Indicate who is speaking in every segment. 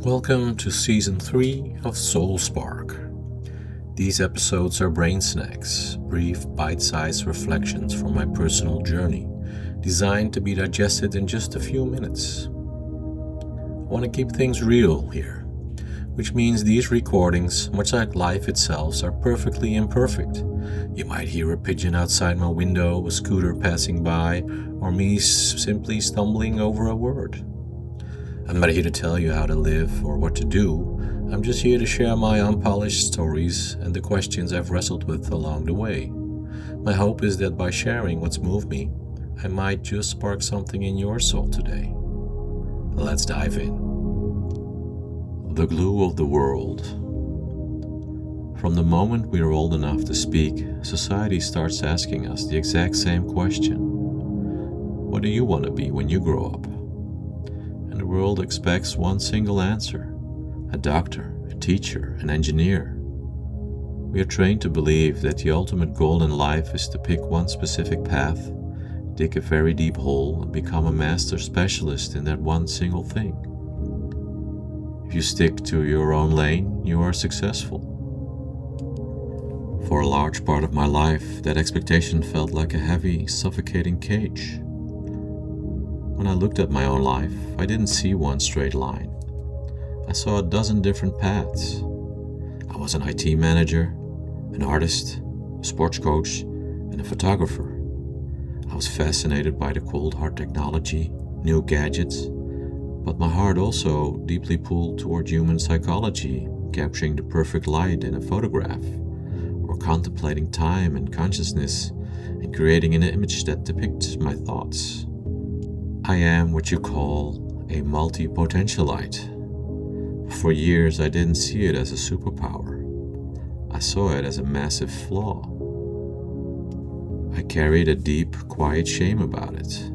Speaker 1: Welcome to Season 3 of Soul Spark. These episodes are brain snacks, brief bite-sized reflections from my personal journey, designed to be digested in just a few minutes. I want to keep things real here, which means these recordings, much like life itself, are perfectly imperfect. You might hear a pigeon outside my window, a scooter passing by, or me simply stumbling over a word. I'm not here to tell you how to live or what to do. I'm just here to share my unpolished stories and the questions I've wrestled with along the way. My hope is that by sharing what's moved me, I might just spark something in your soul today. Let's dive in. The glue of the world. From the moment we are old enough to speak, society starts asking us the exact same question. What do you want to be when you grow up? And the world expects one single answer: a doctor, a teacher, an engineer. We are trained to believe that the ultimate goal in life is to pick one specific path, dig a very deep hole, and become a master specialist in that one single thing. If you stick to your own lane, you are successful. For a large part of my life, that expectation felt like a heavy, suffocating cage. When I looked at my own life, I didn't see one straight line. I saw a dozen different paths. I was an IT manager, an artist, a sports coach, and a photographer. I was fascinated by the cold hard technology, new gadgets, but my heart also deeply pulled toward human psychology, capturing the perfect light in a photograph, or contemplating time and consciousness and creating an image that depicts my thoughts. I am what you call a multipotentialite. For years, I didn't see it as a superpower. I saw it as a massive flaw. I carried a deep, quiet shame about it.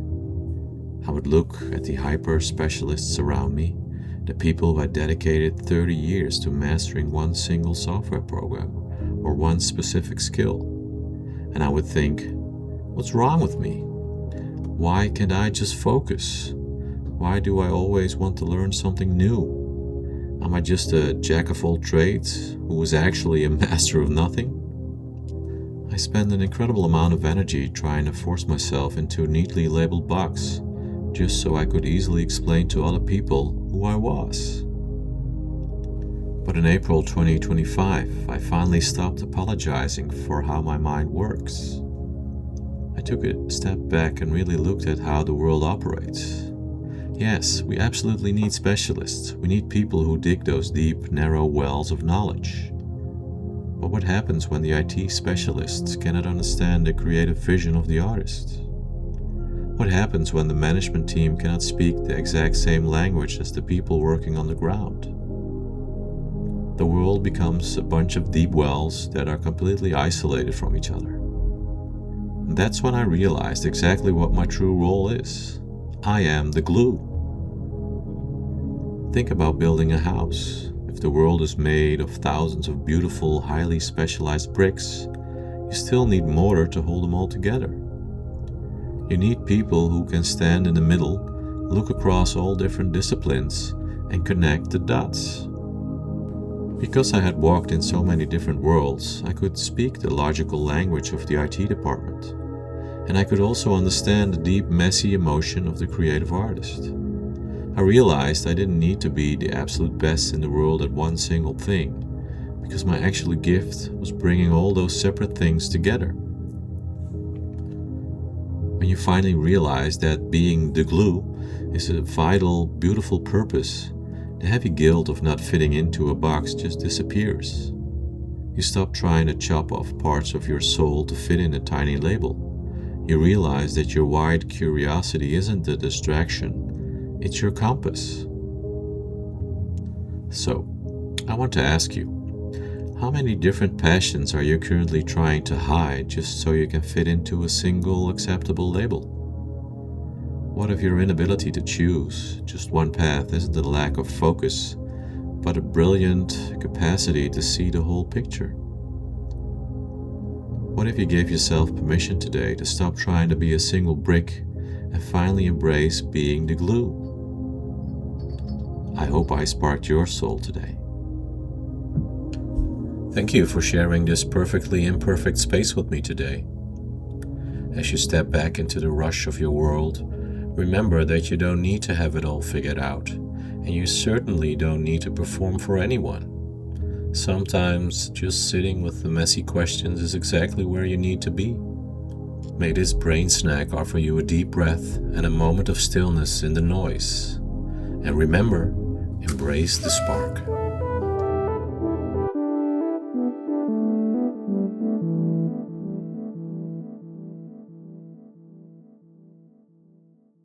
Speaker 1: I would look at the hyper-specialists around me, the people who had dedicated 30 years to mastering one single software program or one specific skill, and I would think, what's wrong with me? Why can't I just focus? Why do I always want to learn something new? Am I just a jack of all trades who is actually a master of nothing? I spend an incredible amount of energy trying to force myself into a neatly labeled box, just so I could easily explain to other people who I was. But in April 2025, I finally stopped apologizing for how my mind works. I took a step back and really looked at how the world operates. Yes, we absolutely need specialists. We need people who dig those deep, narrow wells of knowledge. But what happens when the IT specialists cannot understand the creative vision of the artist? What happens when the management team cannot speak the exact same language as the people working on the ground? The world becomes a bunch of deep wells that are completely isolated from each other. And that's when I realized exactly what my true role is. I am the glue. Think about building a house. If the world is made of thousands of beautiful, highly specialized bricks, you still need mortar to hold them all together. You need people who can stand in the middle, look across all different disciplines, and connect the dots. Because I had walked in so many different worlds, I could speak the logical language of the IT department. And I could also understand the deep, messy emotion of the creative artist. I realized I didn't need to be the absolute best in the world at one single thing, because my actual gift was bringing all those separate things together. When you finally realize that being the glue is a vital, beautiful purpose, the heavy guilt of not fitting into a box just disappears. You stop trying to chop off parts of your soul to fit in a tiny label. You realize that your wide curiosity isn't a distraction, it's your compass. So, I want to ask you, how many different passions are you currently trying to hide just so you can fit into a single acceptable label? What if your inability to choose just one path isn't a lack of focus, but a brilliant capacity to see the whole picture? What if you gave yourself permission today to stop trying to be a single brick and finally embrace being the glue? I hope I sparked your soul today. Thank you for sharing this perfectly imperfect space with me today. As you step back into the rush of your world, remember that you don't need to have it all figured out, and you certainly don't need to perform for anyone. Sometimes just sitting with the messy questions is exactly where you need to be. May this brain snack offer you a deep breath and a moment of stillness in the noise. And remember, embrace the spark.